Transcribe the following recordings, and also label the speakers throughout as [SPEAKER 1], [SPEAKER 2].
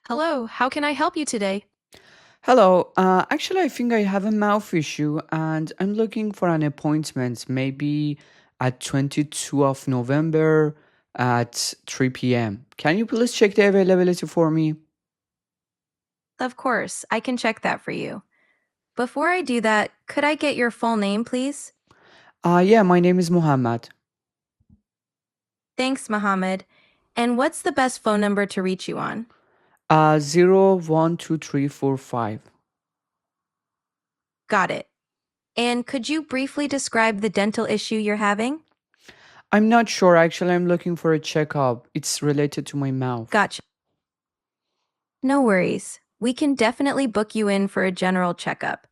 [SPEAKER 1] Hello, how can I help you today?
[SPEAKER 2] Hello. Actually, I think I have a mouth issue and I'm looking for an appointment, maybe at 22 of November at 3 p.m. Can you please check the availability for me?
[SPEAKER 1] Of course, I can check that for you. Before I do that, could I get your full name, please?
[SPEAKER 2] Yeah, my name is Muhammad.
[SPEAKER 1] Thanks, Mohammed. And what's the best phone number to reach you on?
[SPEAKER 2] 012345.
[SPEAKER 1] Got it. And could you briefly describe the dental issue you're having?
[SPEAKER 2] I'm not sure. Actually, I'm looking for a checkup. It's related to my mouth.
[SPEAKER 1] Gotcha. No worries. We can definitely book you in for a general checkup.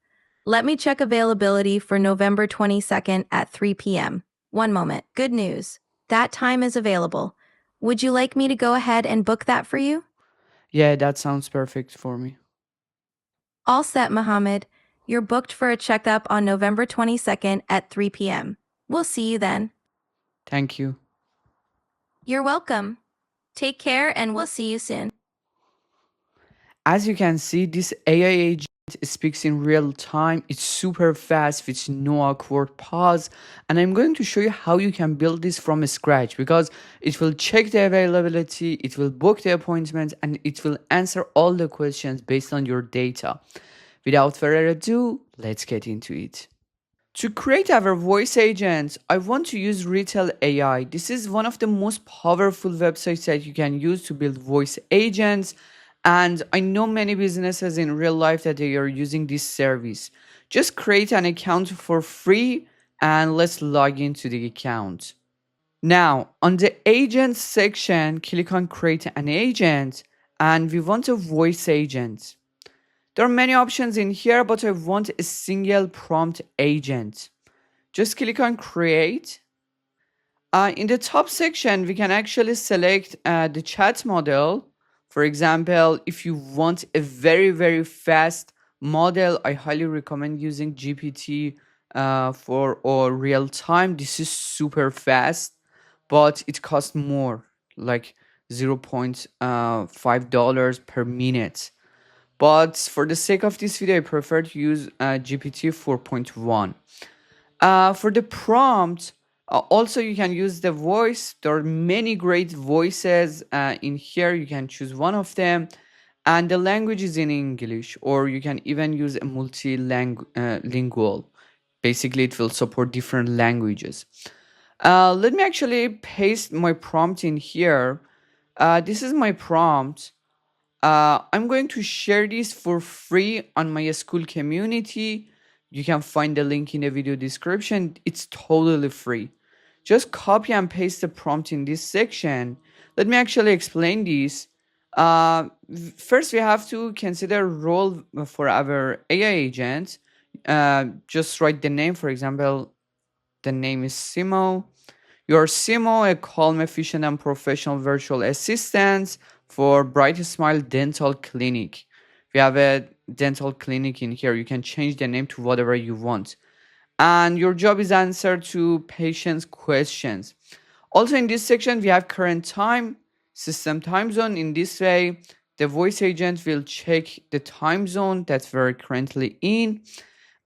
[SPEAKER 1] Let me check availability for November 22nd at 3 p.m. One moment. Good news. That time is available. Would you like me to go ahead and book that for you?
[SPEAKER 2] Yeah, that sounds perfect for me.
[SPEAKER 1] All set, Mohammed. You're booked for a checkup on November 22nd at 3 p.m. We'll see you then.
[SPEAKER 2] Thank you.
[SPEAKER 1] You're welcome. Take care and we'll see you soon.
[SPEAKER 2] As you can see, this AI agent speaks in real time. It's super fast with no awkward pause. And I'm going to show you how you can build this from scratch because it will check the availability, it will book the appointment, and it will answer all the questions based on your data. Without further ado, let's get into it. To create our voice agent, I want to use Retell AI. This is one of the most powerful websites that you can use to build voice agents. And I know many businesses in real life that they are using this service. Just create an account for free and let's log into the account. Now, on the agent section, click on create an agent and we want a voice agent. There are many options in here, but I want a single prompt agent. Just click on create. In the top section, we can actually select the chat model. For example, if you want a very, very fast model, I highly recommend using GPT for or real time. This is super fast, but it costs more, like $0.5 per minute. But for the sake of this video, I prefer to use GPT 4.1. For the prompt, also you can use the voice. There are many great voices in here. You can choose one of them. And the language is in English, or you can even use a multilingual. Basically, it will support different languages. Let me actually paste my prompt in here. This is my prompt. I'm going to share this for free on my school community. You can find the link in the video description. It's totally free. Just copy and paste the prompt in this section. Let me actually explain this. First, we have to consider role for our AI agent. Just write the name. For example, the name is Simo. Your Simo, a calm, efficient, and professional virtual assistant for Bright Smile Dental Clinic. We have a dental clinic in here. You can change the name to whatever you want. And your job is answer to patients' questions. Also, in this section, we have current time, system time zone. In this way, the voice agent will check the time zone that we're currently in.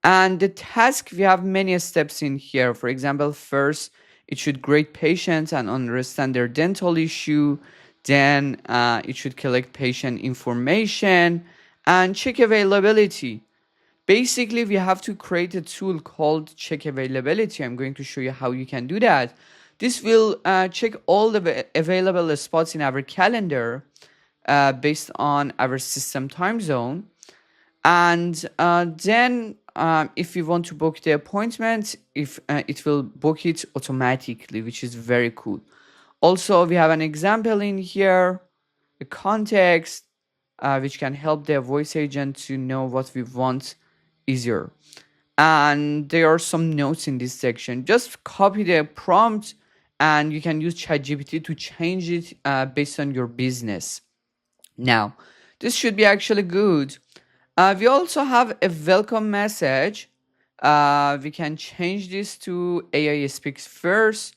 [SPEAKER 2] And the task, we have many steps in here. For example, first, it should grade patients and understand their dental issue. Then it should collect patient information and check availability. Basically, we have to create a tool called check availability. I'm going to show you how you can do that. This will check all the available spots in our calendar based on our system time zone. And then if you want to book the appointment, if it will book it automatically, which is very cool. Also, we have an example in here, the context, which can help the voice agent to know what we want easier. And there are some notes in this section. Just copy the prompt and you can use ChatGPT to change it based on your business. Now, this should be actually good. We also have a welcome message. We can change this to AI speaks first.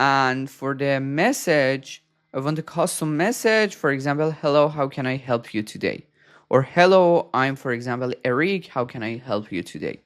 [SPEAKER 2] And for the message, I want a custom message, for example, hello, how can I help you today? Or hello, I'm, for example, Eric, how can I help you today?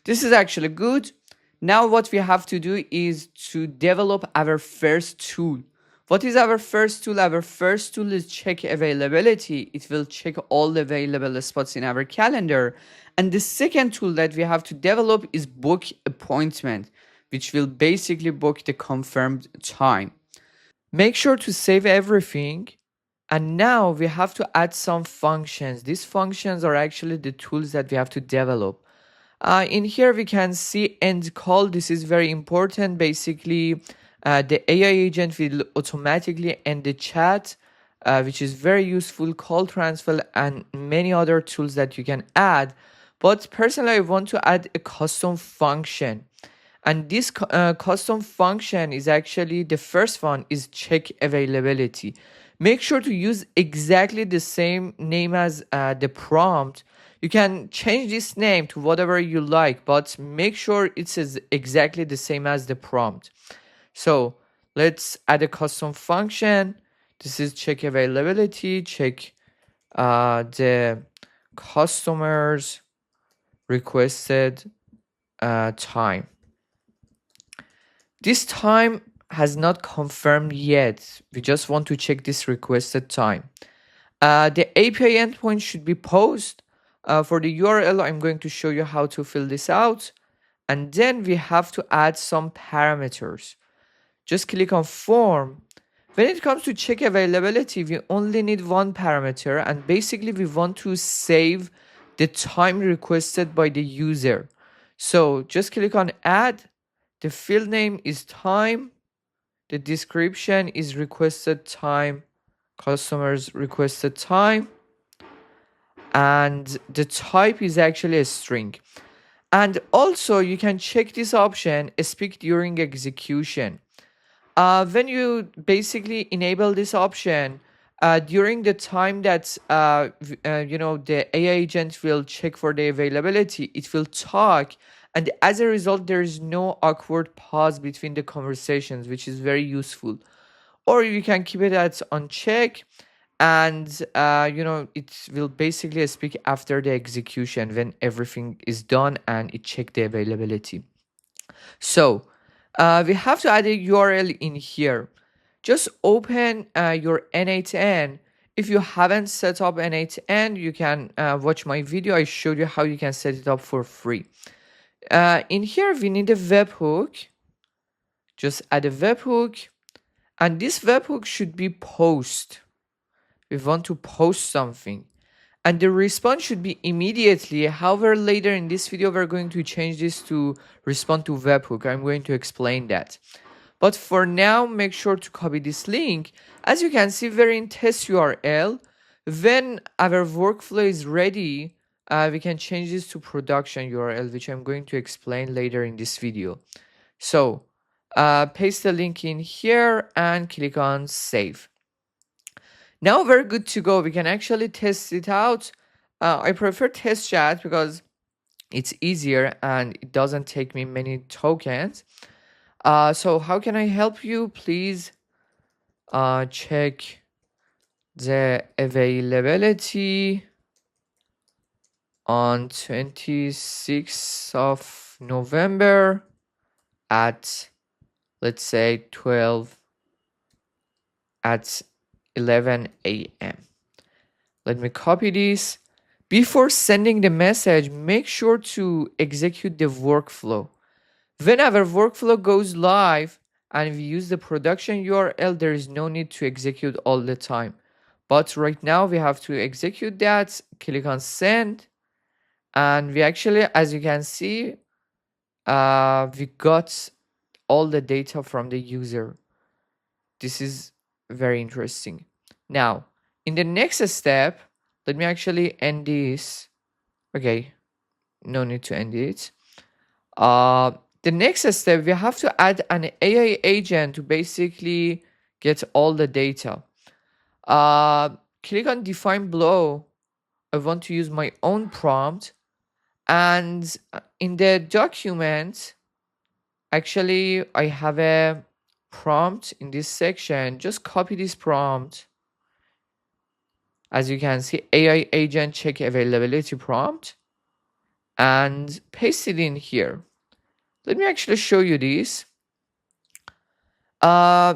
[SPEAKER 2] This is actually good. Now what we have to do is to develop our first tool. What is our first tool? Our first tool is check availability. It will check all the available spots in our calendar. And the second tool that we have to develop is book appointment, which will basically book the confirmed time. Make sure to save everything. And now we have to add some functions. These functions are actually the tools that we have to develop. In here we can see end call. This is very important. Basically, the AI agent will automatically end the chat, which is very useful. Call transfer and many other tools that you can add. But personally, I want to add a custom function. And this custom function is actually the first one is check availability. Make sure to use exactly the same name as the prompt. You can change this name to whatever you like, but make sure it's exactly the same as the prompt. So let's add a custom function. This is check availability, check the customers requested time. This time has not confirmed yet. We just want to check this requested time. The API endpoint should be posed. For the URL, I'm going to show you how to fill this out. And then we have to add some parameters. Just click on form. When it comes to check availability, we only need one parameter. And basically, we want to save the time requested by the user. So just click on add. The field name is time. The description is requested time, customers requested time. And the type is actually a string. And also you can check this option, speak during execution. When you basically enable this option, during the time that the AI agent will check for the availability, it will talk, and as a result, there is no awkward pause between the conversations, which is very useful. Or you can keep it as on check, and it will basically speak after the execution when everything is done and it check the availability. So we have to add a URL in here. Just open your n8n. If you haven't set up n8n, you can watch my video. I showed you how you can set it up for free. In here, we need a webhook. Just add a webhook. And this webhook should be post. We want to post something. And the response should be immediately. However, later in this video, we're going to change this to respond to webhook. I'm going to explain that. But for now, make sure to copy this link. As you can see, we're in test URL. When our workflow is ready, we can change this to production URL, which I'm going to explain later in this video. So paste the link in here and click on save. Now we're good to go. We can actually test it out. I prefer test chat because it's easier and it doesn't take me many tokens. So how can I help you? Please check the availability on 26th of November at, let's say, 11 a.m. Let me copy this. Before sending the message, make sure to execute the workflow. When our workflow goes live and we use the production URL, there is no need to execute all the time. But right now we have to execute that. Click on send. And we actually, as you can see, we got all the data from the user. This is very interesting. Now, in the next step, let me actually end this. Okay, no need to end it. The next step, we have to add an AI agent to basically get all the data. Click on define below. I want to use my own prompt. And in the document, actually, I have a prompt in this section, just copy this prompt. As you can see, AI agent check availability prompt, and paste it in here. Let me actually show you this. Uh,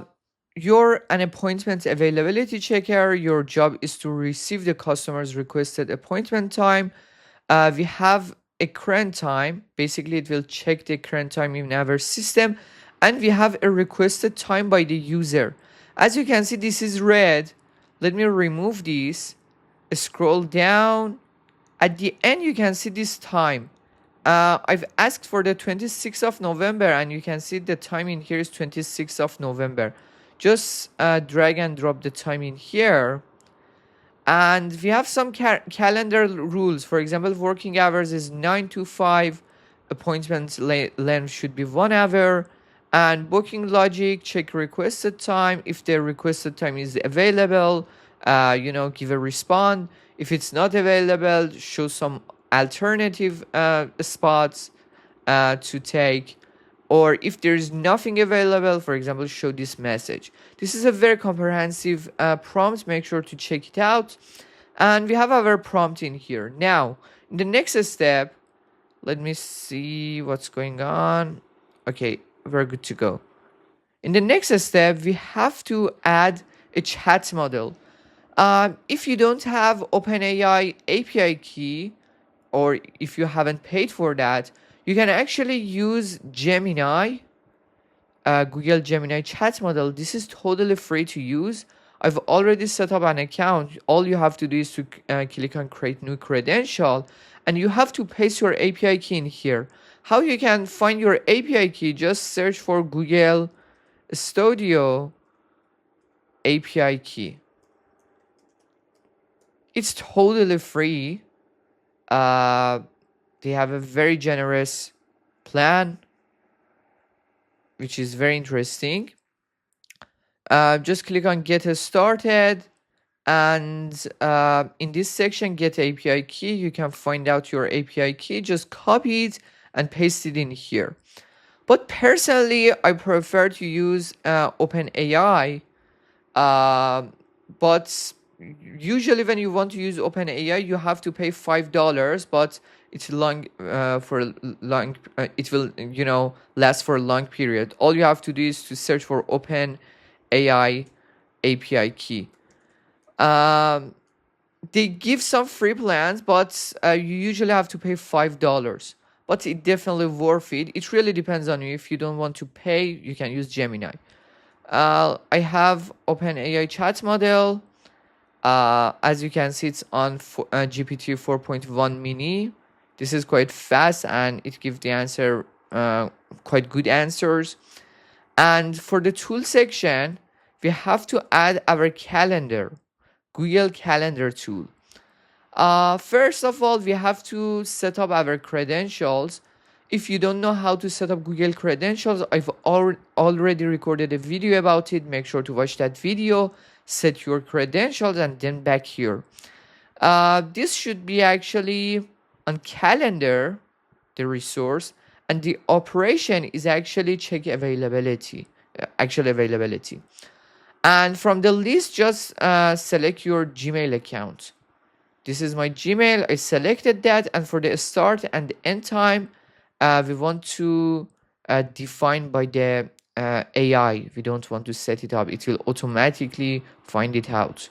[SPEAKER 2] you're an appointment availability checker. Your job is to receive the customer's requested appointment time. We have a current time. Basically, it will check the current time in our system. And we have a requested time by the user. As you can see, this is red. Let me remove this. Scroll down. At the end, you can see this time. I've asked for the 26th of November, and you can see the time in here is 26th of November. Just drag and drop the time in here. And we have some calendar rules. For example, working hours is 9 to 5. Appointment length should be 1 hour. And booking logic, check requested time. If the requested time is available, give a response. If it's not available, show some alternative spots to take. Or if there's nothing available, for example, show this message. This is a very comprehensive prompt. Make sure to check it out. And we have our prompt in here. Now, in the next step, let me see what's going on. Okay, we're good to go. In the next step, we have to add a chat model. If you don't have OpenAI API key, or if you haven't paid for that, you can actually use Gemini, Google Gemini chat model. This is totally free to use. I've already set up an account. All you have to do is to click on create new credential, and you have to paste your API key in here. How you can find your API key? Just search for Google Studio API key. It's totally free. They have a very generous plan, which is very interesting. Just click on get started, and in this section, get API key, you can find out your API key. Just copy it and paste it in here. But personally, I prefer to use OpenAI. But usually when you want to use OpenAI, you have to pay $5, but it's long for long. It will last for a long period. All you have to do is to search for OpenAI API key. They give some free plans, but you usually have to pay $5. But it definitely worth it. It really depends on you. If you don't want to pay, you can use Gemini. I have OpenAI chat model. As you can see, it's on GPT 4.1 mini. This is quite fast, and it gives the answer quite good answers. And for the tool section, we have to add our calendar, Google Calendar tool. First of all, we have to set up our credentials. If you don't know how to set up Google credentials, I've already recorded a video about it. Make sure to watch that video, set your credentials, and then back here. This should be actually on calendar, the resource, and the operation is actually check availability, actual availability. And from the list, just select your Gmail account. This is my Gmail. I selected that, and for the start and the end time, we want to define by the AI. We don't want to set it up. It will automatically find it out.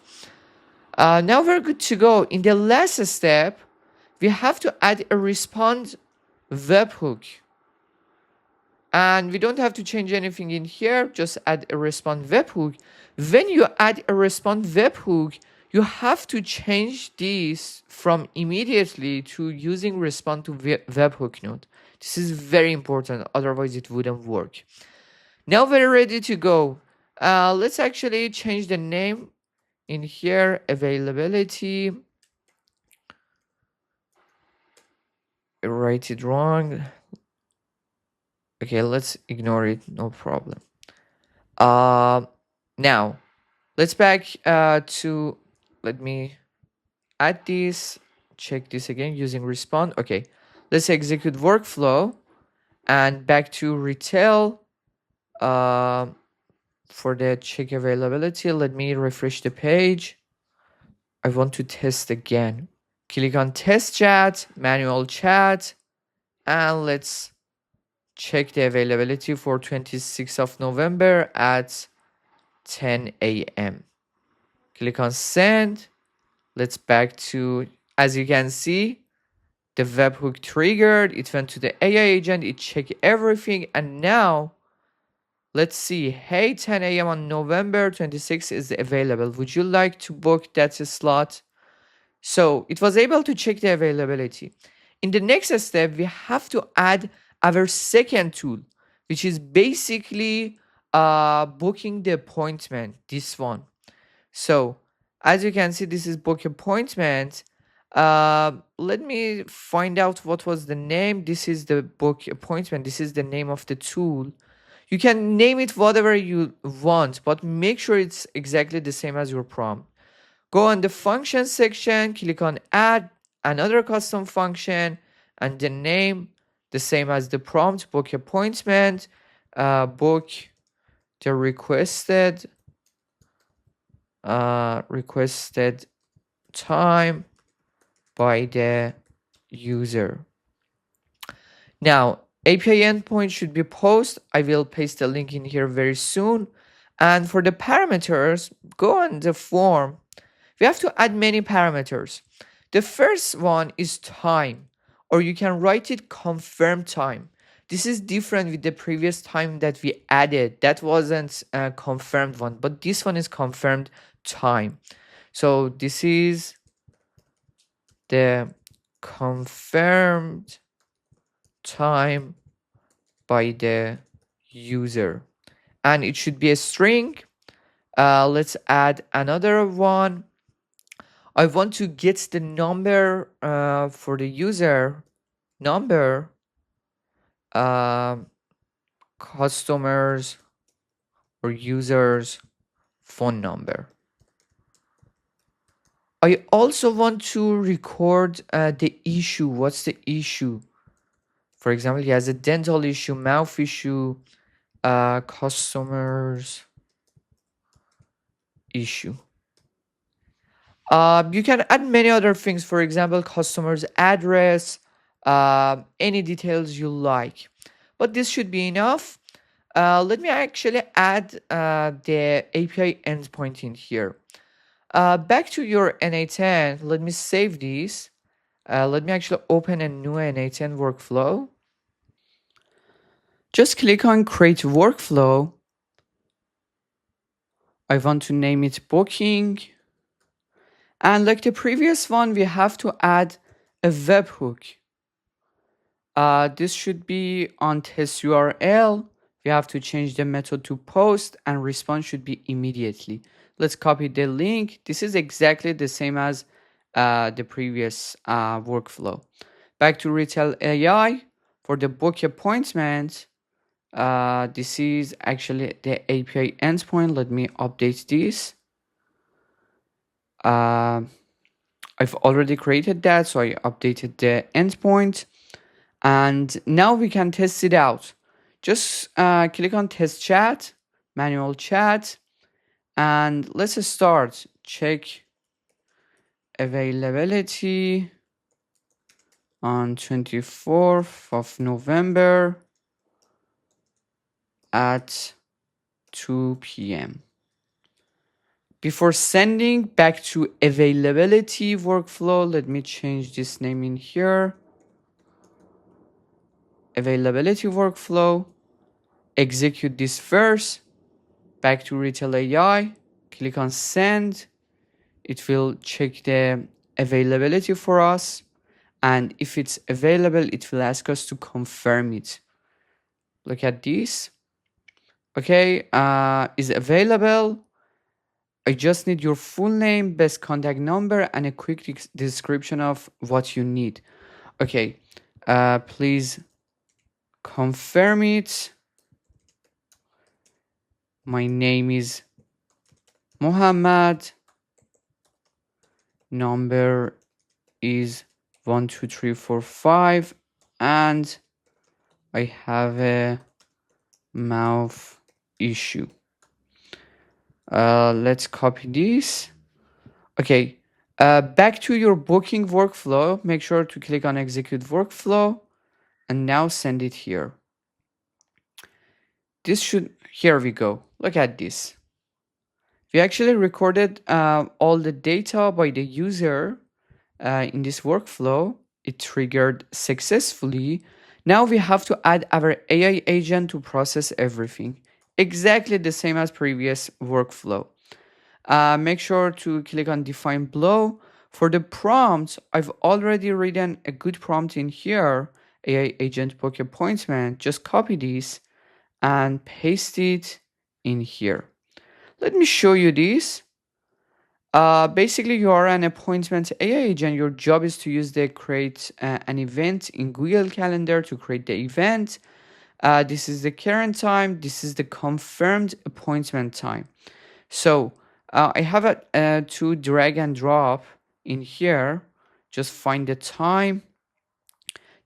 [SPEAKER 2] Now we're good to go. In the last step, we have to add a respond webhook. And we don't have to change anything in here. Just add a respond webhook. When you add a respond webhook, you have to change this from immediately to using respond to webhook node. This is very important, otherwise it wouldn't work. Now we're ready to go. Let's actually change the name in here, availability. I write it wrong. Okay, let's ignore it, no problem. Now, let's back to, let me add this, check this again using respond. Okay, let's execute workflow and back to Retell. for the check availability. Let me refresh the page. I want to test again. Click on test chat, manual chat, and let's check the availability for 26th of November at 10 a.m. Click on send. Let's back to, as you can see, the webhook triggered. It went to the AI agent. It checked everything. And now let's see. Hey, 10 a.m. on November 26th is available. Would you like to book that slot? So it was able to check the availability. In the next step, we have to add our second tool, which is basically booking the appointment, this one. So as you can see, this is book appointment. Let me find out what was the name. This is the book appointment. This is the name of the tool. You can name it whatever you want, but make sure it's exactly the same as your prompt. Go on the function section, click on add another custom function, and the name the same as the prompt, book appointment, book the requested time by the user. Now, API endpoint should be post. I will paste the link in here very soon. And for the parameters, go on the form. We have to add many parameters. The first one is time, or you can write it confirm time. This is different with the previous time that we added. That wasn't a confirmed one, but this one is confirmed time. So this is the confirmed time by the user, and it should be a string. Let's add another one. I want to get the number for the user number, customers or users phone number. I also want to record the issue. What's the issue? For example, he has a dental issue, mouth issue, customers issue. You can add many other things, for example, customer's address, any details you like. But this should be enough. Let me actually add the API endpoint in here. Back to your n8n, let me save these. Let me actually open a new n8n workflow. Just click on create workflow. I want to name it booking. And like the previous one, we have to add a webhook. This should be on test URL. We have to change the method to post, and response should be immediately. Let's copy the link. This is exactly the same as the previous workflow. Back to Retell AI for the book appointment. This is actually the API endpoint. Let me update this. I've already created that, so I updated the endpoint. And now we can test it out. Just click on test chat, manual chat, and let's start. Check availability on 24th of November at 2 p.m. Before sending back to availability workflow, let me change this name in here. Availability workflow. Execute this first. Back to Retell AI. Click on send. It will check the availability for us. And if it's available, it will ask us to confirm it. Look at this. Okay, is available. I just need your full name, best contact number, and a quick description of what you need. Okay, please confirm it. My name is Mohammed. Number is 12345, and I have a mouth issue. Let's copy this. Okay. Back to your booking workflow. Make sure to click on execute workflow and now send it here. Here we go. Look at this. We actually recorded all the data by the user in this workflow. It triggered successfully. Now we have to add our AI agent to process everything. Exactly the same as previous workflow. Make sure to click on define below. For the prompt, I've already written a good prompt in here. AI agent book appointment. Just copy this and paste it in here. Let me show you this. Basically, you are an appointment AI agent. Your job is to use the create an event in Google Calendar to create the event. This is the current time. This is the confirmed appointment time. So I have to drag and drop in here. Just find the time.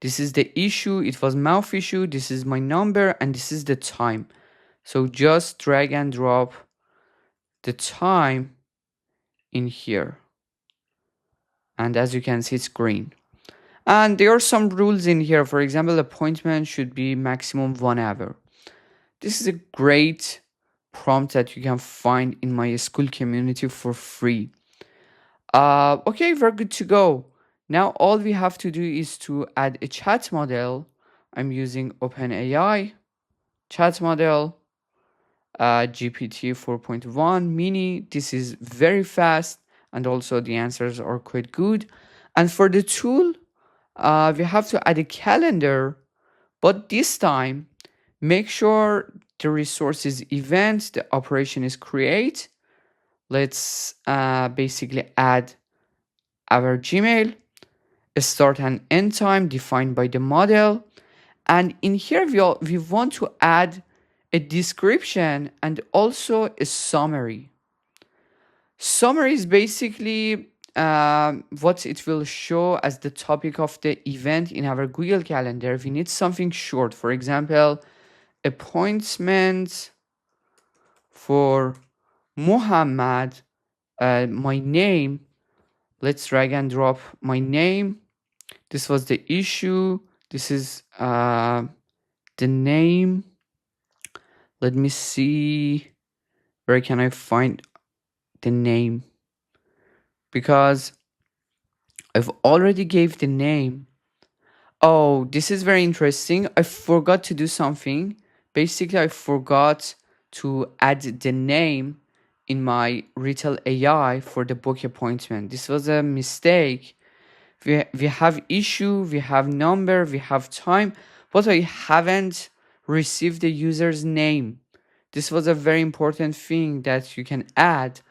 [SPEAKER 2] This is the issue. It was mouth issue. This is my number and this is the time. So just drag and drop the time in here. And as you can see, it's green. And there are some rules in here. For example, appointment should be maximum 1 hour. This is a great prompt that you can find in my school community for free. Okay, we're good to go. Now all we have to do is to add a chat model. I'm using OpenAI chat model, GPT 4.1 mini. This is very fast and also the answers are quite good. And for the tool, we have to add a calendar, but this time make sure the resource is event, the operation is create. Let's basically add our Gmail, start and end time defined by the model. And in here, we want to add a description and also a summary. Summary is basically what it will show as the topic of the event in our Google Calendar. We need something short. For example, appointment for Muhammad, my name. Let's drag and drop my name. This was the issue. This is the name. Let me see. Where can I find the name? Because I've already gave the name. Oh, this is very interesting. I forgot to do something. Basically, I forgot to add the name in my Retell AI for the book appointment. This was a mistake. We have issue, we have number, we have time, but I haven't received the user's name. This was a very important thing that you can add.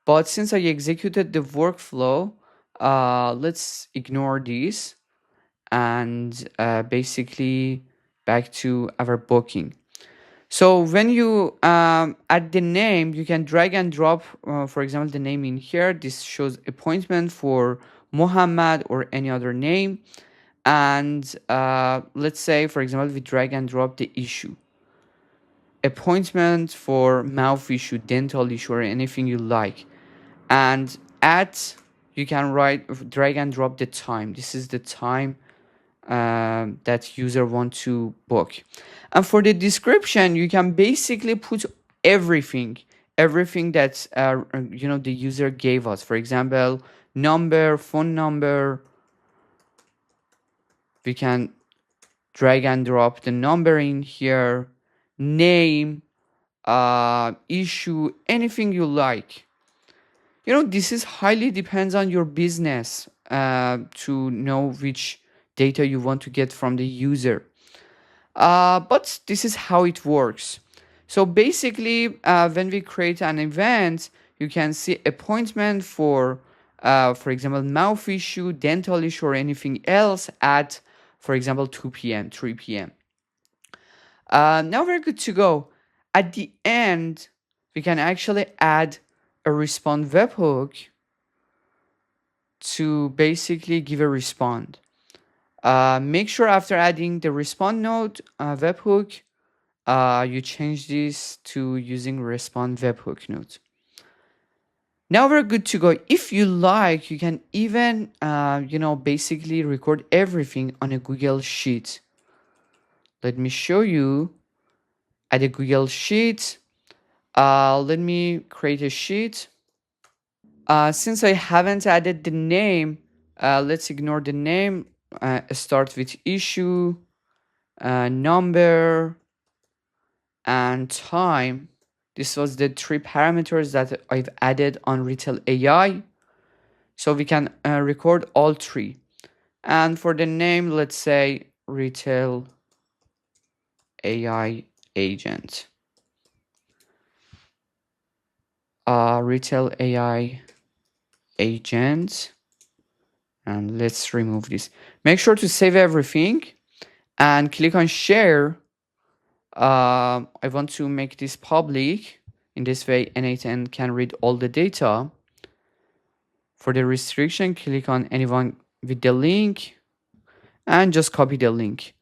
[SPEAKER 2] But since I executed the workflow, let's ignore this and basically back to our booking. So when you add the name, you can drag and drop, for example, the name in here. This shows appointment for Muhammad or any other name. And let's say, for example, we drag and drop the issue. Appointment for mouth issue, dental issue, or anything you like. And at, you can write, drag and drop the time. This is the time that user want to book. And for the description, you can basically put everything that the user gave us. For example, number, phone number. We can drag and drop the number in here, name, issue, anything you like. This is highly depends on your business to know which data you want to get from the user. But this is how it works. So basically, when we create an event, you can see appointment for example, mouth issue, dental issue, or anything else at, for example, 2 p.m., 3 p.m. Now we're good to go. At the end, we can actually add a respond webhook to basically give a respond. Make sure after adding the respond node webhook, you change this to using respond webhook node. Now we're good to go. If you like, you can even, basically record everything on a Google Sheet. Let me show you at a Google Sheet. Let me create a sheet. Since I haven't added the name, let's ignore the name. Start with issue, number, and time. This was the three parameters that I've added on Retell AI. So we can record all three. And for the name, let's say Retell AI agent. Retell AI agent. And let's remove this. Make sure to save everything and click on share. I want to make this public. In this way, n8n can read all the data. For the restriction, click on anyone with the link and just copy the link.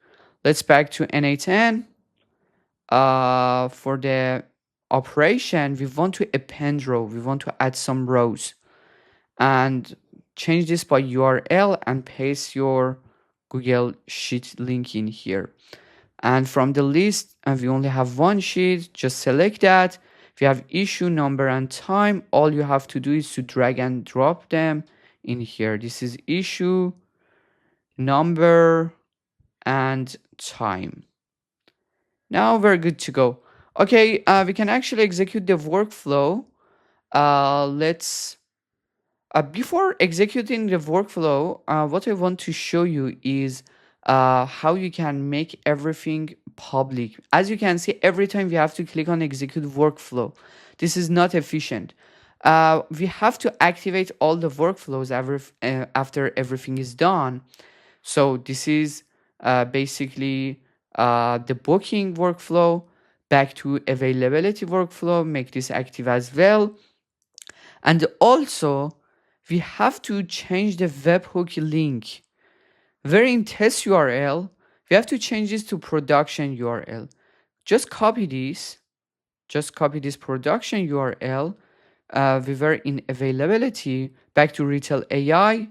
[SPEAKER 2] Let's back to n8n. For the operation, we want to append row. We want to add some rows and change this by URL and paste your Google Sheet link in here. And from the list, and we only have one sheet, just select that. If you have issue, number, and time, all you have to do is to drag and drop them in here. This is issue, number, and time. Now we're good to go. Okay, we can actually execute the workflow. Let's before executing the workflow, what I want to show you is how you can make everything public. As you can see, every time we have to click on execute workflow. This is not efficient. We have to activate all the workflows after everything is done. So this is basically the booking workflow. Back to availability workflow, make this active as well. And also, we have to change the webhook link. Where in test URL, we have to change this to production URL. Just copy this. Just copy this production URL. We were in availability. Back to Retell AI.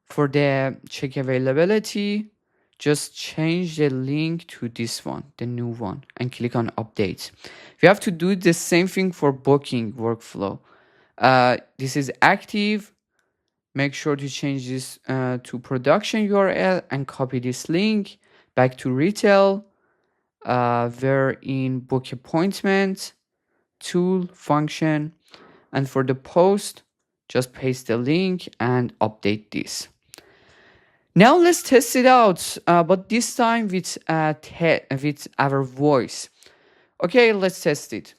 [SPEAKER 2] For the check availability, just change the link to this one, the new one, and click on update. We have to do the same thing for booking workflow. This is active. Make sure to change this to production URL and copy this link back to retail. We're in book appointment, tool, function, and for the post, just paste the link and update this. Now let's test it out, but this time with our voice. Okay, let's test it.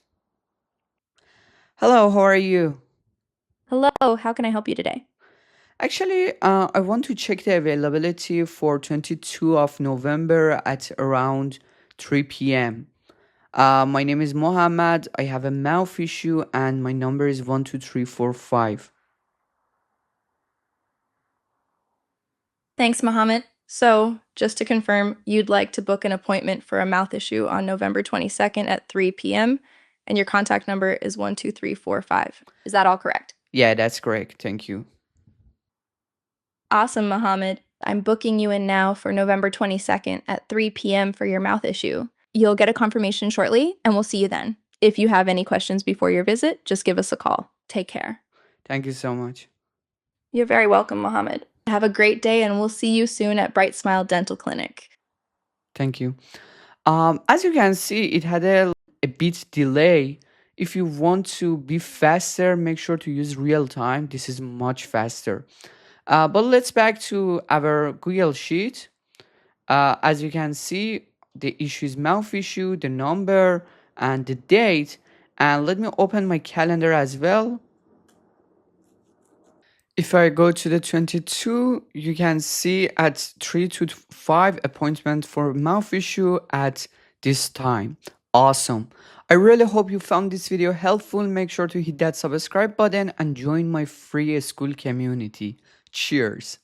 [SPEAKER 2] Hello, how are you?
[SPEAKER 1] Hello, how can I help you today?
[SPEAKER 2] Actually, I want to check the availability for 22 of November at around 3 p.m. My name is Mohammed. I have a mouth issue and my number is 12345.
[SPEAKER 1] Thanks, Mohammed. So, just to confirm, you'd like to book an appointment for a mouth issue on November 22nd at 3 p.m., and your contact number is 12345. Is that all correct?
[SPEAKER 2] Yeah, that's correct. Thank you.
[SPEAKER 1] Awesome, Mohammed. I'm booking you in now for November 22nd at 3 p.m. for your mouth issue. You'll get a confirmation shortly, and we'll see you then. If you have any questions before your visit, just give us a call. Take care.
[SPEAKER 2] Thank you so much.
[SPEAKER 1] You're very welcome, Mohammed. Have a great day, and we'll see you soon at Bright Smile Dental Clinic.
[SPEAKER 2] Thank you. As you can see, it had a bit delay. If you want to be faster, make sure to use real time. This is much faster. But let's back to our Google Sheet. As you can see, the issue is mouth issue, the number, and the date. And let me open my calendar as well. If I go to the 22, you can see at 3 to 5 appointment for mouth issue at this time. Awesome. I really hope you found this video helpful. Make sure to hit that subscribe button and join my free school community. Cheers.